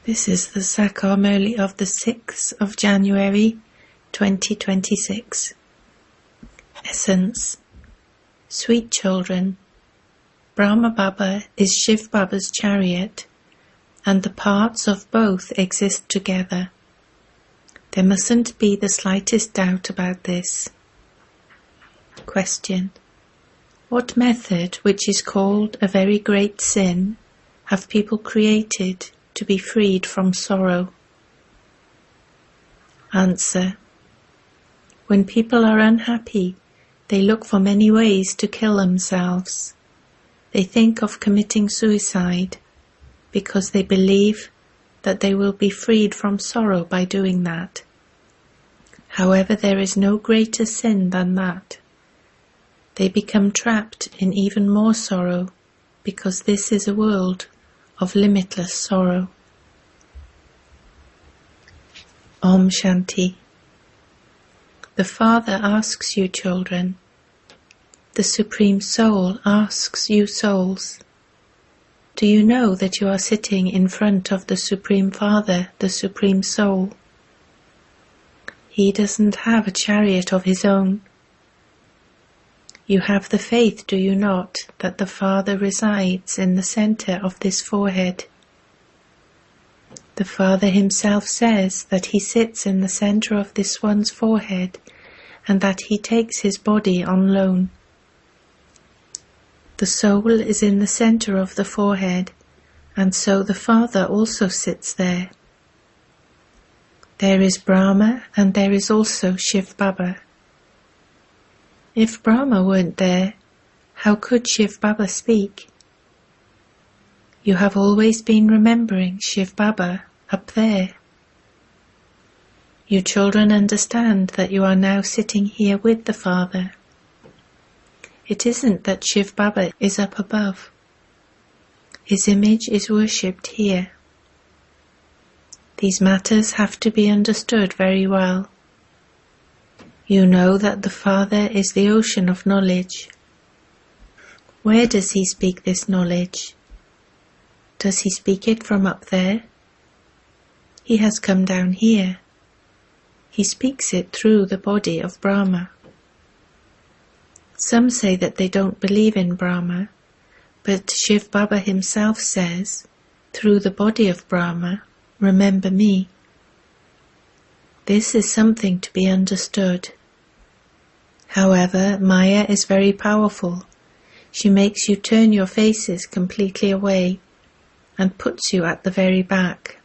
This is the Sakar Murli of the 6th of January 2026. Essence. Sweet children, Brahma Baba is Shiv Baba's chariot, and the parts of both exist together. There mustn't be the slightest doubt about this. Question. What method, which is called a very great sin, have people created to be freed from sorrow? Answer. When people are unhappy, they look for many ways to kill themselves. They think of committing suicide because they believe that they will be freed from sorrow by doing that. However, there is no greater sin than that. They become trapped in even more sorrow because this is a world of limitless sorrow. Om Shanti. The Father asks you, children. The Supreme Soul asks you, souls. Do you know that you are sitting in front of the Supreme Father, the Supreme Soul? He doesn't have a chariot of his own. You have the faith, do you not, that the Father resides in the center of this forehead? The Father himself says that he sits in the center of this one's forehead and that he takes his body on loan. The soul is in the center of the forehead, and so the Father also sits there. There is Brahma and there is also Shiv Baba. If Brahma weren't there, how could Shiv Baba speak? You have always been remembering Shiv Baba up there. You children understand that you are now sitting here with the Father. It isn't that Shiv Baba is up above. His image is worshipped here. These matters have to be understood very well. You know that the Father is the ocean of knowledge. Where does he speak this knowledge? Does he speak it from up there? He has come down here. He speaks it through the body of Brahma. Some say that they don't believe in Brahma, but Shiv Baba himself says, through the body of Brahma, remember me. This is something to be understood. However, Maya is very powerful. She makes you turn your faces completely away and puts you at the very back.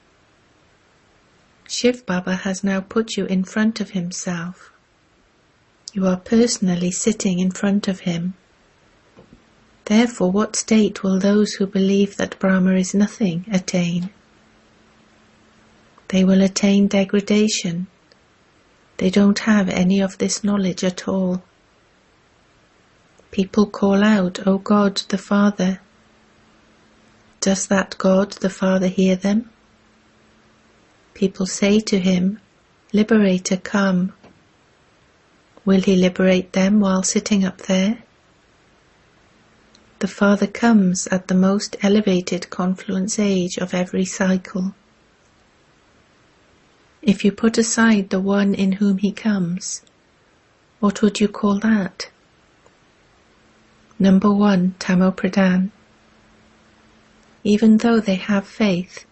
Shiv Baba has now put you in front of himself. You are personally sitting in front of him. Therefore, what state will those who believe that Brahma is nothing attain? They will attain degradation. They don't have any of this knowledge at all. People call out, "O God, the Father." Does that God, the Father, hear them? People say to him, "Liberator, come." Will he liberate them while sitting up there? The Father comes at the most elevated confluence age of every cycle. If you put aside the one in whom he comes, what would you call that? Number 1, Tamo Pradhan. Even though they have faith,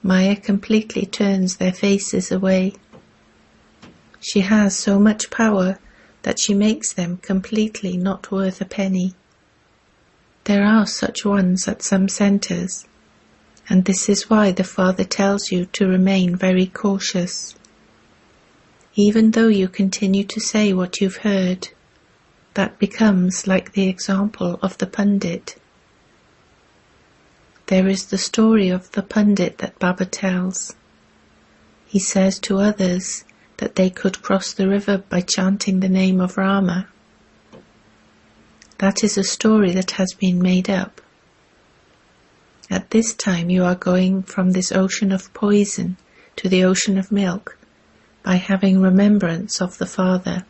Maya completely turns their faces away. She has so much power that she makes them completely not worth a penny. There are such ones at some centers, and this is why the Father tells you to remain very cautious. Even though you continue to say what you've heard, that becomes like the example of the Pandit. There is the story of the Pandit that Baba tells. He says to others that they could cross the river by chanting the name of Rama. That is a story that has been made up. At this time you are going from this ocean of poison to the ocean of milk by having remembrance of the Father.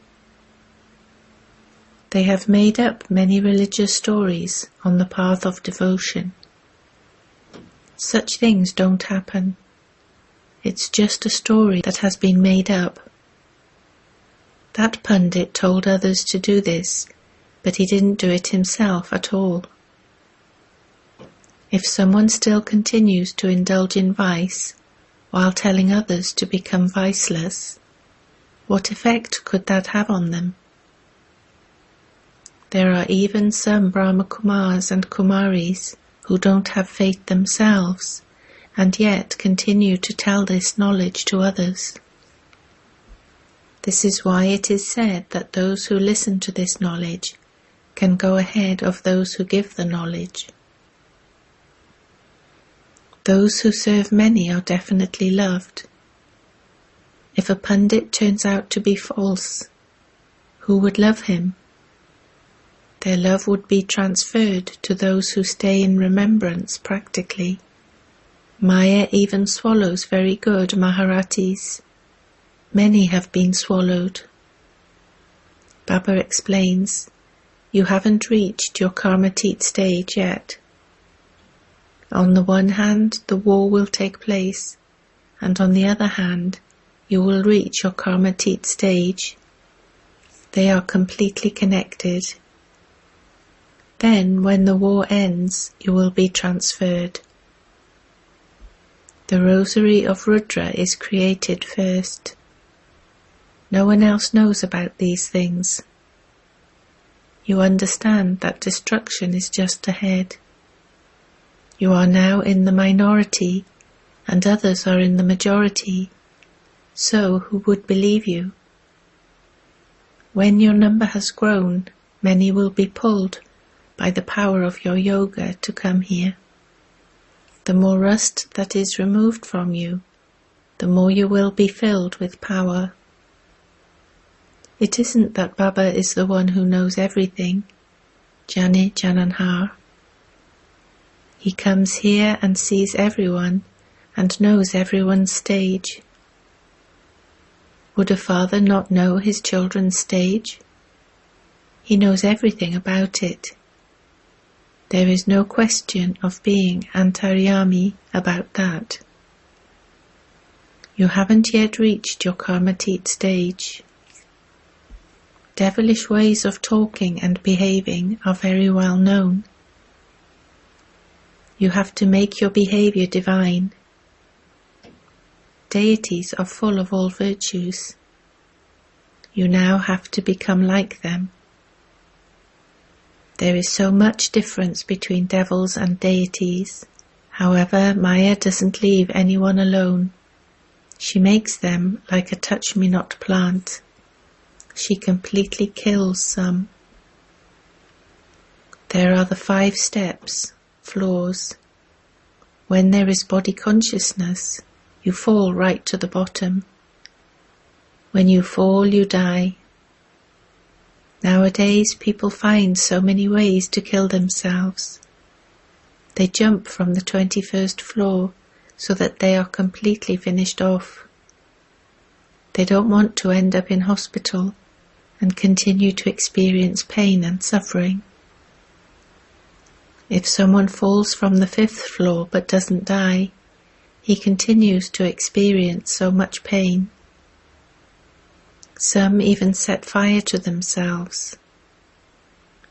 They have made up many religious stories on the path of devotion. Such things don't happen. It's just a story that has been made up. That pundit told others to do this, but he didn't do it himself at all. If someone still continues to indulge in vice while telling others to become viceless, what effect could that have on them? There are even some brahmakumaris and kumaris who don't have faith themselves, and yet continue to tell this knowledge to others. This is why it is said that those who listen to this knowledge can go ahead of those who give the knowledge. Those who serve many are definitely loved. If a pundit turns out to be false, who would love him? Their love would be transferred to those who stay in remembrance practically. Maya even swallows very good Maharatis. Many have been swallowed. Baba explains, you haven't reached your karmatit stage yet. On the one hand, the war will take place, and on the other hand, you will reach your karmatit stage. They are completely connected. Then, when the war ends, you will be transferred. The rosary of Rudra is created first. No one else knows about these things. You understand that destruction is just ahead. You are now in the minority, and others are in the majority. So who would believe you? When your number has grown, many will be pulled by the power of your yoga to come here. The more rust that is removed from you, the more you will be filled with power. It isn't that Baba is the one who knows everything, Jani Jananhar. He comes here and sees everyone and knows everyone's stage. Would a father not know his children's stage? He knows everything about it. There is no question of being antaryami about that. You haven't yet reached your karmatit stage. Devilish ways of talking and behaving are very well known. You have to make your behavior divine. Deities are full of all virtues. You now have to become like them. There is so much difference between devils and deities. However, Maya doesn't leave anyone alone. She makes them like a touch-me-not plant. She completely kills some. There are the 5 steps, floors. When there is body consciousness, you fall right to the bottom. When you fall, you die. Nowadays, people find so many ways to kill themselves. They jump from the 21st floor so that they are completely finished off. They don't want to end up in hospital and continue to experience pain and suffering. If someone falls from the 5th floor but doesn't die, he continues to experience so much pain. Some even set fire to themselves.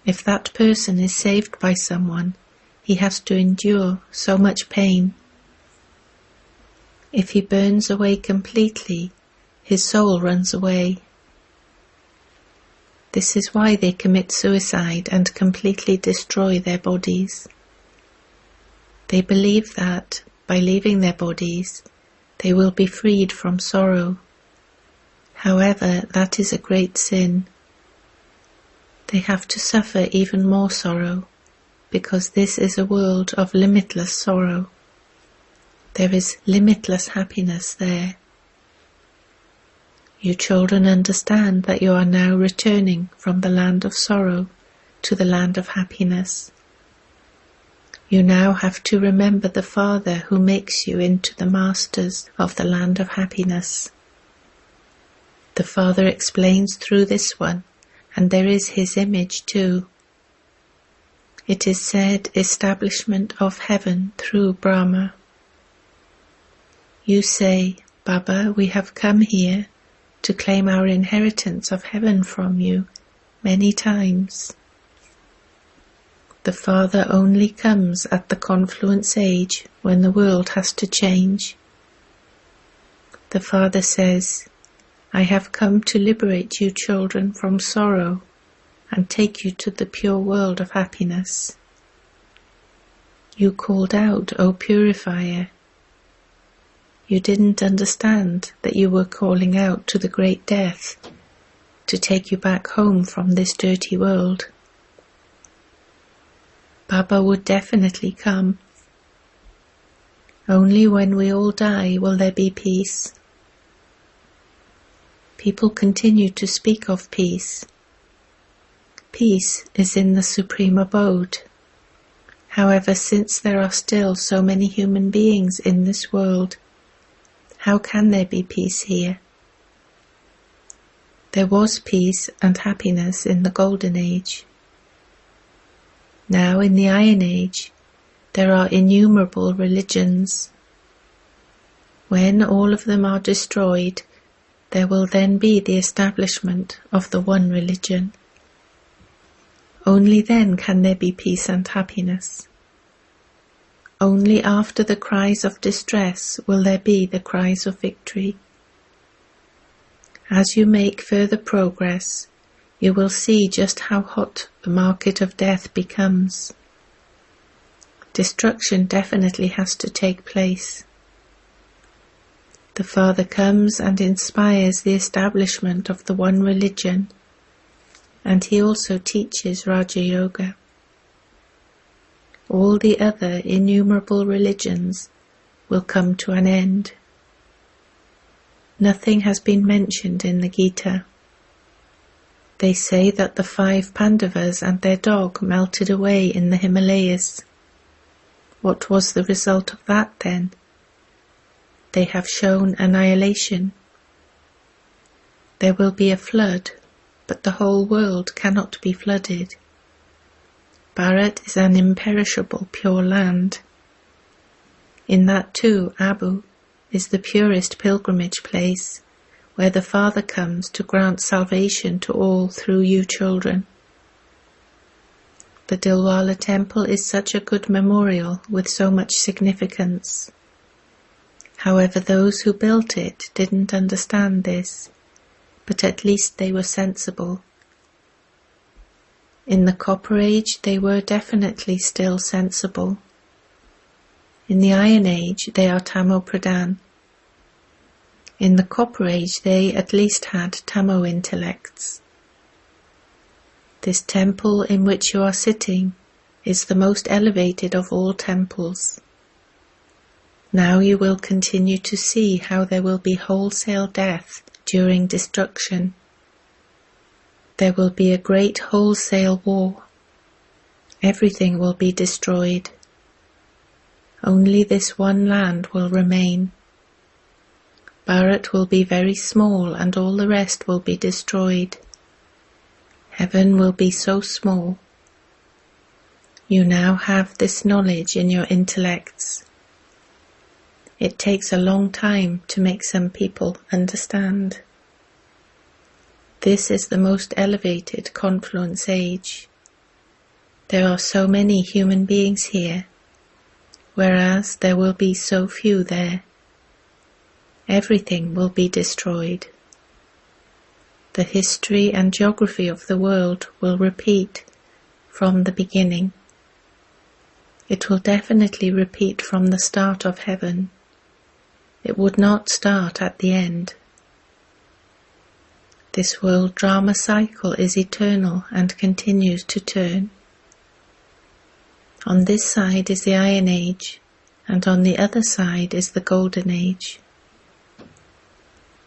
If that person is saved by someone, he has to endure so much pain. If he burns away completely, his soul runs away. This is why they commit suicide and completely destroy their bodies. They believe that, by leaving their bodies, they will be freed from sorrow. However, that is a great sin. They have to suffer even more sorrow, because this is a world of limitless sorrow. There is limitless happiness there. You children understand that you are now returning from the land of sorrow to the land of happiness. You now have to remember the Father who makes you into the masters of the land of happiness. The Father explains through this one, and there is his image too. It is said, establishment of heaven through Brahma. You say, Baba, we have come here to claim our inheritance of heaven from you many times. The Father only comes at the confluence age when the world has to change. The Father says, I have come to liberate you children from sorrow and take you to the pure world of happiness. You called out, O purifier. You didn't understand that you were calling out to the great death to take you back home from this dirty world. Baba would definitely come. Only when we all die will there be peace. People continue to speak of peace. Peace is in the supreme abode. However, since there are still so many human beings in this world, how can there be peace here? There was peace and happiness in the Golden Age. Now in the Iron Age, there are innumerable religions. When all of them are destroyed, there will then be the establishment of the one religion. Only then can there be peace and happiness. Only after the cries of distress will there be the cries of victory. As you make further progress, you will see just how hot the market of death becomes. Destruction definitely has to take place. The Father comes and inspires the establishment of the one religion, and he also teaches Raja Yoga. All the other innumerable religions will come to an end. Nothing has been mentioned in the Gita. They say that the 5 Pandavas and their dog melted away in the Himalayas. What was the result of that then? They have shown annihilation. There will be a flood, but the whole world cannot be flooded. Bharat is an imperishable pure land. In that too, Abu is the purest pilgrimage place, where the Father comes to grant salvation to all through you children. The Dilwala temple is such a good memorial with so much significance. However, those who built it didn't understand this, but at least they were sensible. In the Copper Age they were definitely still sensible. In the Iron Age they are Tamo Pradhan. In the Copper Age they at least had Tamo intellects. This temple in which you are sitting is the most elevated of all temples. Now you will continue to see how there will be wholesale death during destruction. There will be a great wholesale war. Everything will be destroyed. Only this one land will remain. Bharat will be very small and all the rest will be destroyed. Heaven will be so small. You now have this knowledge in your intellects. It takes a long time to make some people understand. This is the most elevated confluence age. There are so many human beings here, whereas there will be so few there. Everything will be destroyed. The history and geography of the world will repeat from the beginning. It will definitely repeat from the start of heaven. It would not start at the end. This world drama cycle is eternal and continues to turn. On this side is the Iron Age, and on the other side is the Golden Age.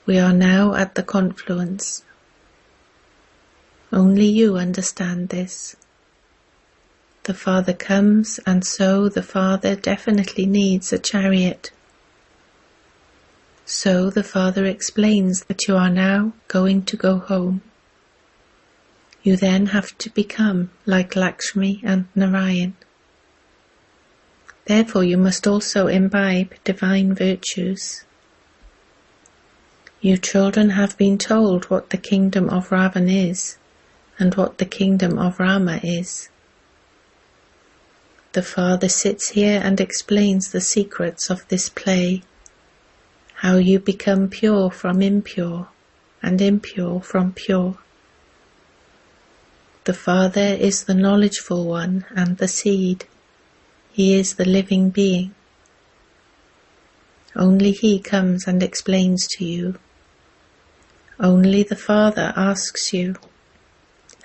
We are now at the confluence. Only you understand this. The Father comes, and so the Father definitely needs a chariot. So the Father explains that you are now going to go home. You then have to become like Lakshmi and Narayan. Therefore you must also imbibe divine virtues. You children have been told what the kingdom of Ravan is, and what the kingdom of Rama is. The Father sits here and explains the secrets of this play, how you become pure from impure, and impure from pure. The Father is the knowledgeful one and the seed. He is the living being. Only He comes and explains to you. Only the Father asks you,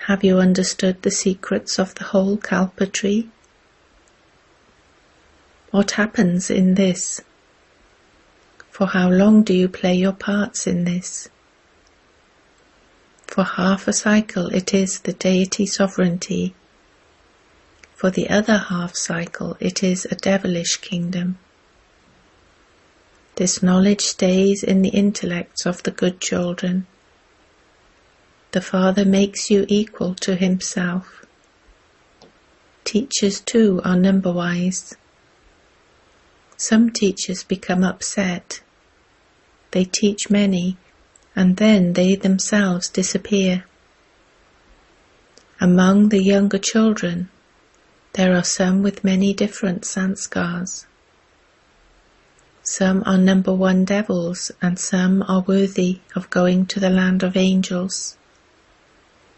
have you understood the secrets of the whole Kalpa tree? What happens in this? For how long do you play your parts in this? For half a cycle it is the deity sovereignty. For the other half cycle it is a devilish kingdom. This knowledge stays in the intellects of the good children. The Father makes you equal to Himself. Teachers too are number-wise. Some teachers become upset. They teach many, and then they themselves disappear. Among the younger children, there are some with many different sanskars. Some are number one devils, and some are worthy of going to the land of angels.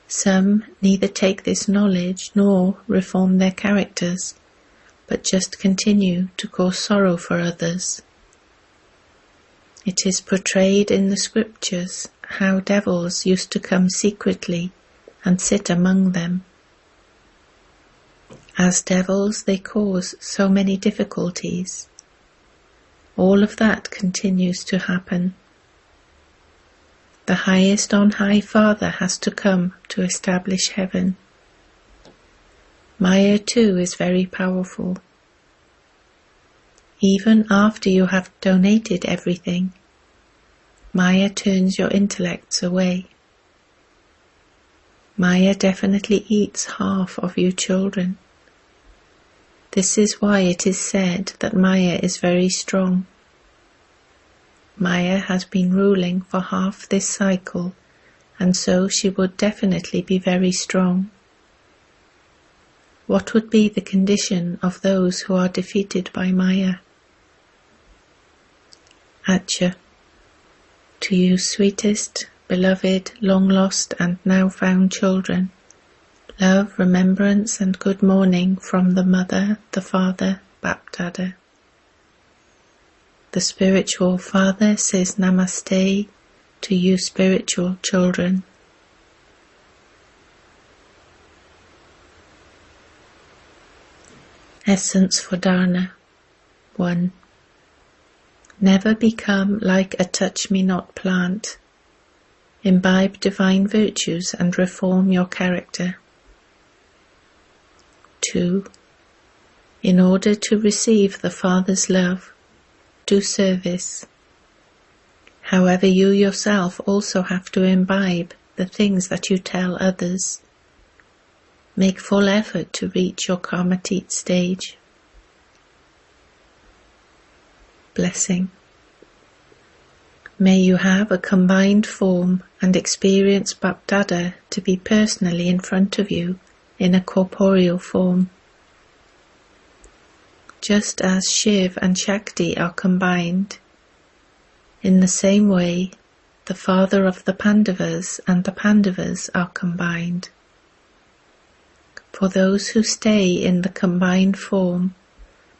Some neither take this knowledge nor reform their characters, but just continue to cause sorrow for others. It is portrayed in the scriptures how devils used to come secretly and sit among them. As devils they cause so many difficulties. All of that continues to happen. The highest on high Father has to come to establish heaven. Maya too is very powerful. Even after you have donated everything, Maya turns your intellects away. Maya definitely eats half of you children. This is why it is said that Maya is very strong. Maya has been ruling for half this cycle, and so she would definitely be very strong. What would be the condition of those who are defeated by Maya? Acha, to you sweetest, beloved, long-lost and now-found children, love, remembrance and good morning from the Mother, the Father, Bapdada. The spiritual Father says Namaste to you spiritual children. Essence for Dharna. 1. Never become like a touch-me-not plant. Imbibe divine virtues and reform your character. 2. In order to receive the Father's love, do service. However, you yourself also have to imbibe the things that you tell others. Make full effort to reach your Karmatit stage. Blessing. May you have a combined form and experience Bapdada to be personally in front of you in a corporeal form. Just as Shiv and Shakti are combined, in the same way the father of the Pandavas and the Pandavas are combined. For those who stay in the combined form,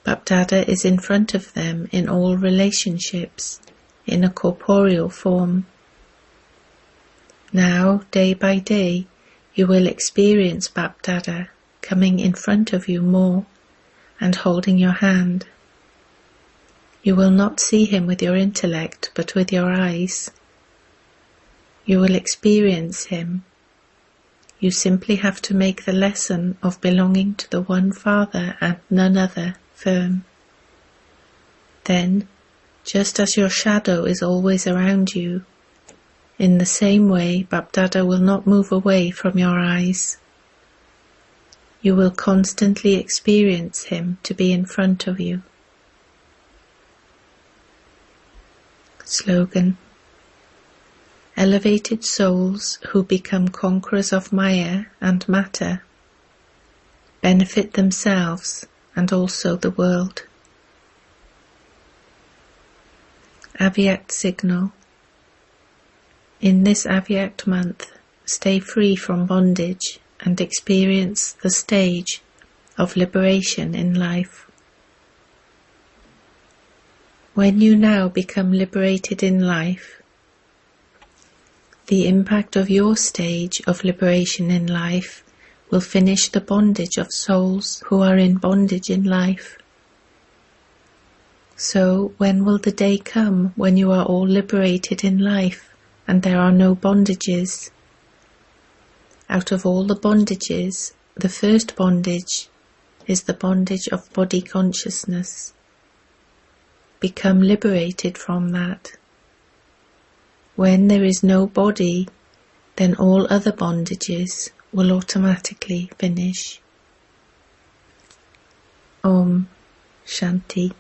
Bapdada is in front of them in all relationships, in a corporeal form. Now, day by day, you will experience Bapdada coming in front of you more and holding your hand. You will not see him with your intellect, but with your eyes. You will experience him. You simply have to make the lesson of belonging to the one Father and none other firm. Then, just as your shadow is always around you, in the same way Bapdada will not move away from your eyes. You will constantly experience him to be in front of you. Slogan: Elevated souls who become conquerors of Maya and matter benefit themselves and also the world. Avyakt signal. In this Avyakt month, stay free from bondage and experience the stage of liberation in life. When you now become liberated in life, the impact of your stage of liberation in life will finish the bondage of souls who are in bondage in life. So, when will the day come when you are all liberated in life and there are no bondages? Out of all the bondages, the first bondage is the bondage of body consciousness. Become liberated from that. When there is no body, then all other bondages will automatically finish. Om Shanti.